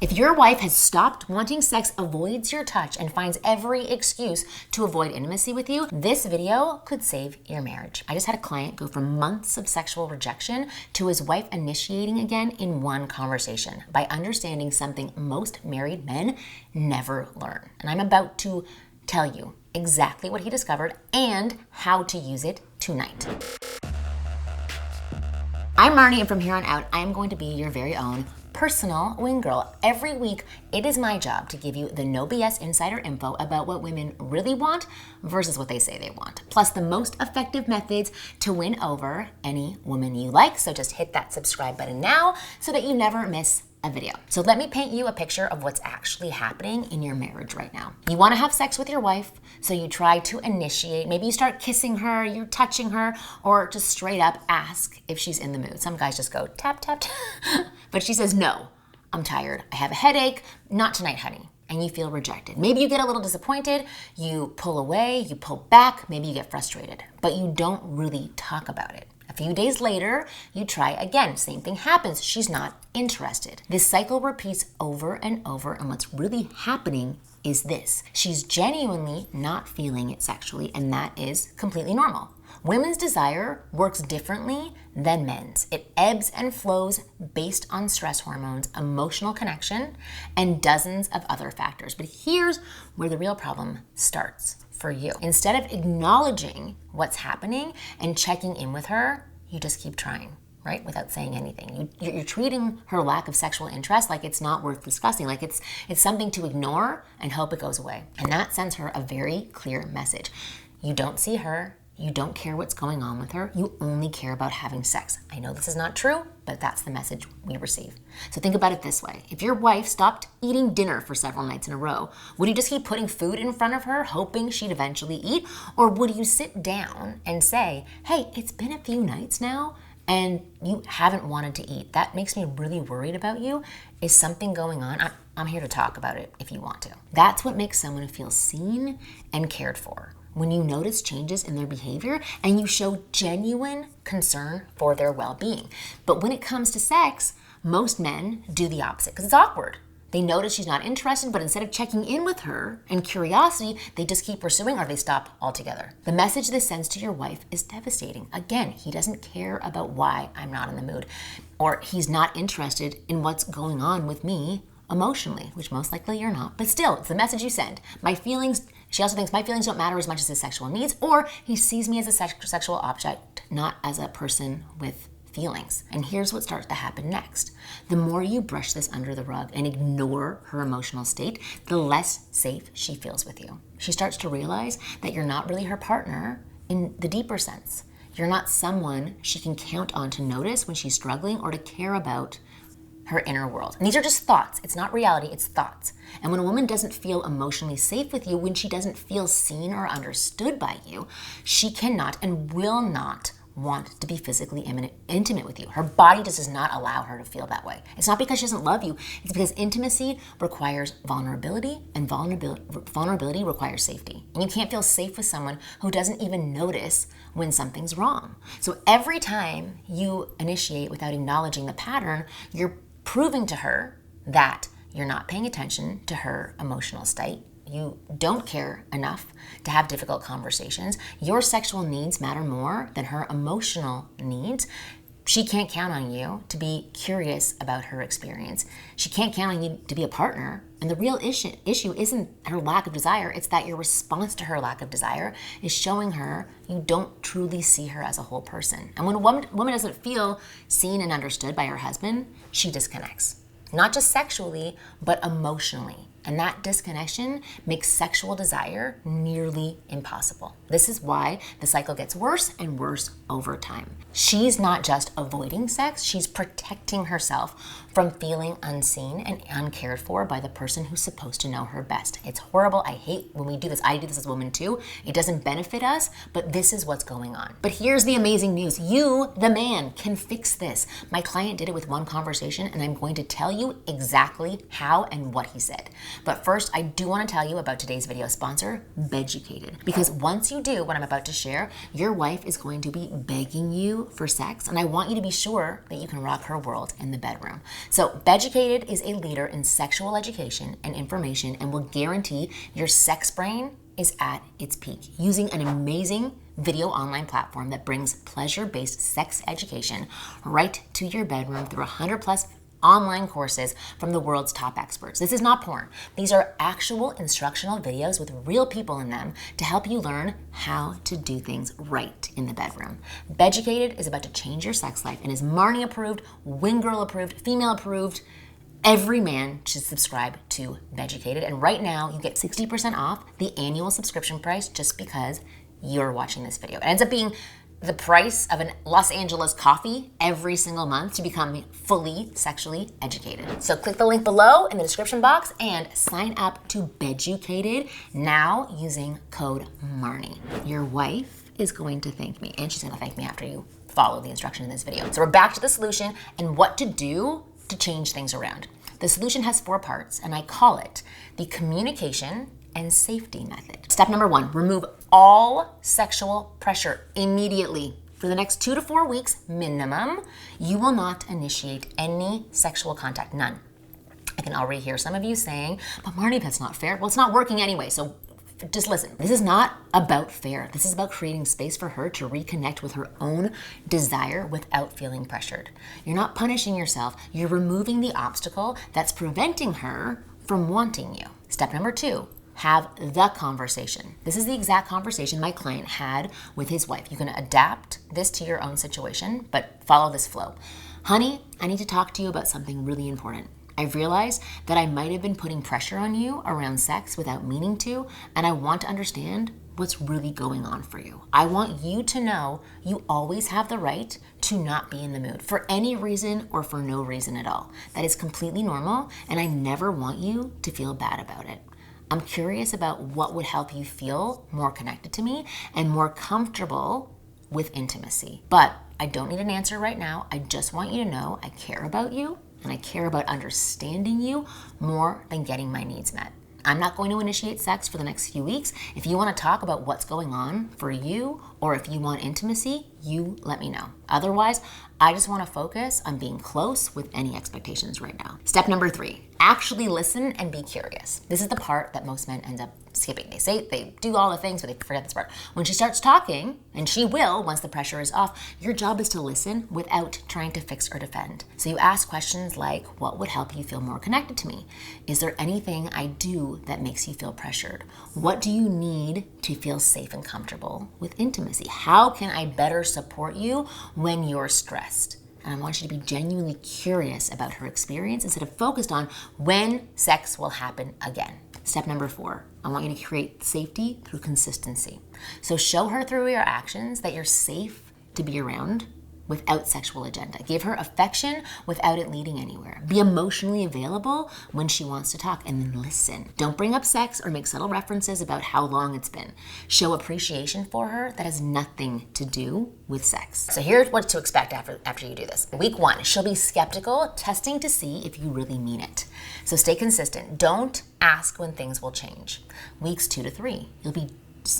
If your wife has stopped wanting sex, avoids your touch, and finds every excuse to avoid intimacy with you, this video could save your marriage. I just had a client go from months of sexual rejection to his wife initiating again in one conversation by understanding something most married men never learn. And I'm about to tell you exactly what he discovered and how to use it tonight. I'm Marni, and from here on out, I am going to be your very own personal wing girl. Every week, it is my job to give you the no BS insider info about what women really want versus what they say they want, plus the most effective methods to win over any woman you like. So just hit that subscribe button now so that you never miss a video. So let me paint you a picture of what's actually happening in your marriage right now. You want to have sex with your wife, so you try to initiate. Maybe you start kissing her, you're touching her, or just straight up ask if she's in the mood. Some guys just go tap, tap, tap. But she says, no, I'm tired. I have a headache. Not tonight, honey. And you feel rejected. Maybe you get a little disappointed, you pull away, you pull back, maybe you get frustrated, but you don't really talk about it. A few days later, you try again. Same thing happens. She's not interested. This cycle repeats over and over, and what's really happening is this. She's genuinely not feeling it sexually, and that is completely normal. Women's desire works differently than men's. It ebbs and flows based on stress hormones, emotional connection, and dozens of other factors. But here's where the real problem starts for you. Instead of acknowledging what's happening and checking in with her, you just keep trying, right? Without saying anything. You're treating her lack of sexual interest like it's not worth discussing, like it's something to ignore and hope it goes away. And that sends her a very clear message. You don't see her. You don't care what's going on with her. You only care about having sex. I know this is not true, but that's the message we receive. So think about it this way. If your wife stopped eating dinner for several nights in a row, would you just keep putting food in front of her, hoping she'd eventually eat? Or would you sit down and say, hey, it's been a few nights now and you haven't wanted to eat. That makes me really worried about you. Is something going on? I'm here to talk about it if you want to. That's what makes someone feel seen and cared for. When you notice changes in their behavior and you show genuine concern for their well-being. But when it comes to sex, most men do the opposite because it's awkward. They notice she's not interested, but instead of checking in with her and curiosity, they just keep pursuing or they stop altogether. The message this sends to your wife is devastating. Again, he doesn't care about why I'm not in the mood, or he's not interested in what's going on with me emotionally, which most likely you're not, but still, it's the message you send. My feelings, she also thinks my feelings don't matter as much as his sexual needs, or he sees me as a sexual object, not as a person with feelings. And here's what starts to happen next. The more you brush this under the rug and ignore her emotional state, the less safe she feels with you. She starts to realize that you're not really her partner in the deeper sense. You're not someone she can count on to notice when she's struggling or to care about her inner world. And these are just thoughts. It's not reality, it's thoughts. And when a woman doesn't feel emotionally safe with you, when she doesn't feel seen or understood by you, she cannot and will not want to be physically intimate with you. Her body just does not allow her to feel that way. It's not because she doesn't love you, it's because intimacy requires vulnerability, and vulnerability requires safety. And you can't feel safe with someone who doesn't even notice when something's wrong. So every time you initiate without acknowledging the pattern, you're proving to her that you're not paying attention to her emotional state. You don't care enough to have difficult conversations. Your sexual needs matter more than her emotional needs. She can't count on you to be curious about her experience. She can't count on you to be a partner. And the real issue isn't her lack of desire, it's that your response to her lack of desire is showing her you don't truly see her as a whole person. And when a woman doesn't feel seen and understood by her husband, she disconnects. Not just sexually, but emotionally. And that disconnection makes sexual desire nearly impossible. This is why the cycle gets worse and worse over time. She's not just avoiding sex, she's protecting herself from feeling unseen and uncared for by the person who's supposed to know her best. It's horrible. I hate when we do this. I do this as a woman too. It doesn't benefit us, but this is what's going on. But here's the amazing news. You, the man, can fix this. My client did it with one conversation, and I'm going to tell you exactly how and what he said. But first, I do want to tell you about today's video sponsor, Beducated. Because once you do what I'm about to share, your wife is going to be begging you for sex, and I want you to be sure that you can rock her world in the bedroom. So Beducated is a leader in sexual education and information and will guarantee your sex brain is at its peak, using an amazing video online platform that brings pleasure-based sex education right to your bedroom through 100 plus online courses from the world's top experts. This is not porn. These are actual instructional videos with real people in them to help you learn how to do things right in the bedroom. Beducated is about to change your sex life and is Marni approved, Wing Girl approved, female approved. Every man should subscribe to Beducated, and right now you get 60% off the annual subscription price just because you're watching this video. It ends up being the price of an Los Angeles coffee every single month to become fully sexually educated. So click the link below in the description box and sign up to Beducated now using code MARNI. Your wife is going to thank me, and she's going to thank me after you follow the instruction in this video. So we're back to the solution and what to do to change things around. The solution has 4 parts, and I call it the communication and safety method. Step number 1, remove all sexual pressure immediately. For the next 2 to 4 weeks minimum, you will not initiate any sexual contact, none. I can already hear some of you saying, but Marni, that's not fair. Well, it's not working anyway, so just listen. This is not about fair. This is about creating space for her to reconnect with her own desire without feeling pressured. You're not punishing yourself. You're removing the obstacle that's preventing her from wanting you. Step number 2, have the conversation. This is the exact conversation my client had with his wife. You can adapt this to your own situation, but follow this flow. Honey, I need to talk to you about something really important. I've realized that I might have been putting pressure on you around sex without meaning to, and I want to understand what's really going on for you. I want you to know you always have the right to not be in the mood for any reason or for no reason at all. That is completely normal, and I never want you to feel bad about it. I'm curious about what would help you feel more connected to me and more comfortable with intimacy. But I don't need an answer right now. I just want you to know I care about you, and I care about understanding you more than getting my needs met. I'm not going to initiate sex for the next few weeks. If you want to talk about what's going on for you, or if you want intimacy, you let me know. Otherwise, I just want to focus on being close with any expectations right now. Step number 3, actually listen and be curious. This is the part that most men end up skipping. They do all the things, but they forget this part. When she starts talking, and she will once the pressure is off, your job is to listen without trying to fix or defend. So you ask questions like, what would help you feel more connected to me? Is there anything I do that makes you feel pressured? What do you need to feel safe and comfortable with intimacy? How can I better support you when you're stressed? And I want you to be genuinely curious about her experience instead of focused on when sex will happen again. Step number 4, I want you to create safety through consistency. So show her through your actions that you're safe to be around without sexual agenda. Give her affection without it leading anywhere. Be emotionally available when she wants to talk, and then listen. Don't bring up sex or make subtle references about how long it's been. Show appreciation for her that has nothing to do with sex. So here's what to expect after you do this. Week 1, she'll be skeptical, testing to see if you really mean it. So stay consistent. Don't ask when things will change. Weeks 2 to 3,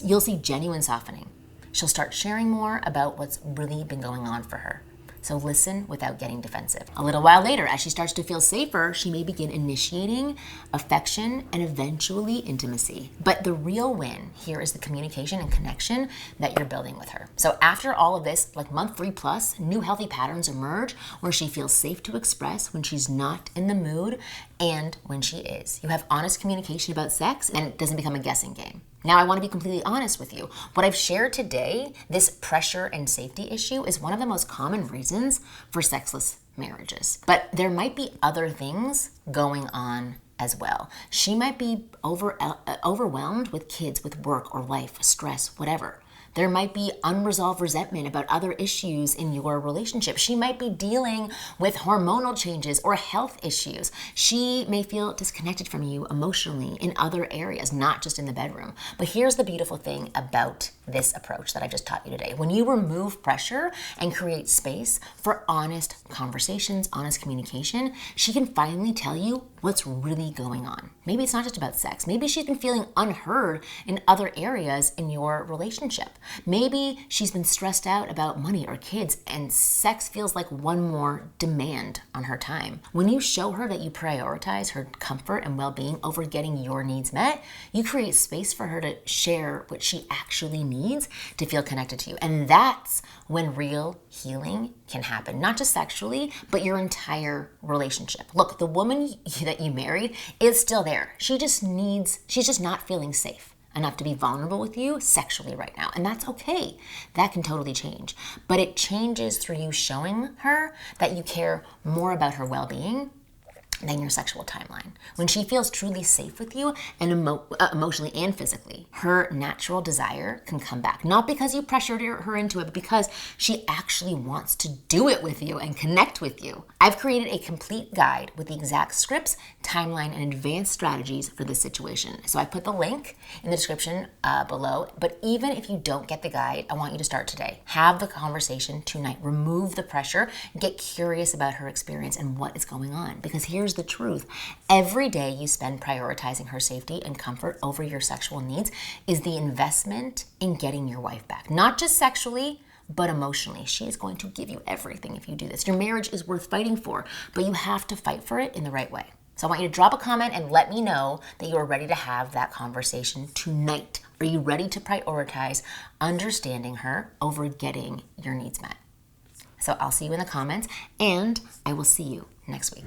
you'll see genuine softening. She'll start sharing more about what's really been going on for her. So listen without getting defensive. A little while later, as she starts to feel safer, she may begin initiating affection and eventually intimacy. But the real win here is the communication and connection that you're building with her. So after all of this, like month 3 plus, new healthy patterns emerge where she feels safe to express when she's not in the mood and when she is. You have honest communication about sex, and it doesn't become a guessing game. Now, I want to be completely honest with you. What I've shared today, this pressure and safety issue, is one of the most common reasons for sexless marriages. But there might be other things going on as well. She might be overwhelmed with kids, with work or life, stress, whatever. There might be unresolved resentment about other issues in your relationship. She might be dealing with hormonal changes or health issues. She may feel disconnected from you emotionally in other areas, not just in the bedroom. But here's the beautiful thing about this approach that I just taught you today. When you remove pressure and create space for honest conversations, honest communication, she can finally tell you what's really going on. Maybe it's not just about sex. Maybe she's been feeling unheard in other areas in your relationship. Maybe she's been stressed out about money or kids, and sex feels like one more demand on her time. When you show her that you prioritize her comfort and well-being over getting your needs met, you create space for her to share what she actually needs to feel connected to you. And that's when real healing can happen, not just sexually, but your entire relationship. Look, the woman that you married is still there. She's just not feeling safe enough to be vulnerable with you sexually right now. And that's okay. That can totally change. But it changes through you showing her that you care more about her well-being than your sexual timeline. When she feels truly safe with you and emotionally and physically, her natural desire can come back. Not because you pressured her into it, but because she actually wants to do it with you and connect with you. I've created a complete guide with the exact scripts, timeline, and advanced strategies for this situation. So I put the link in the description below. But even if you don't get the guide, I want you to start today. Have the conversation tonight. Remove the pressure. Get curious about her experience and what is going on. Because here's the truth. Every day you spend prioritizing her safety and comfort over your sexual needs is the investment in getting your wife back. Not just sexually, but emotionally. She is going to give you everything if you do this. Your marriage is worth fighting for, but you have to fight for it in the right way. So I want you to drop a comment and let me know that you are ready to have that conversation tonight. Are you ready to prioritize understanding her over getting your needs met? So I'll see you in the comments, and I will see you next week.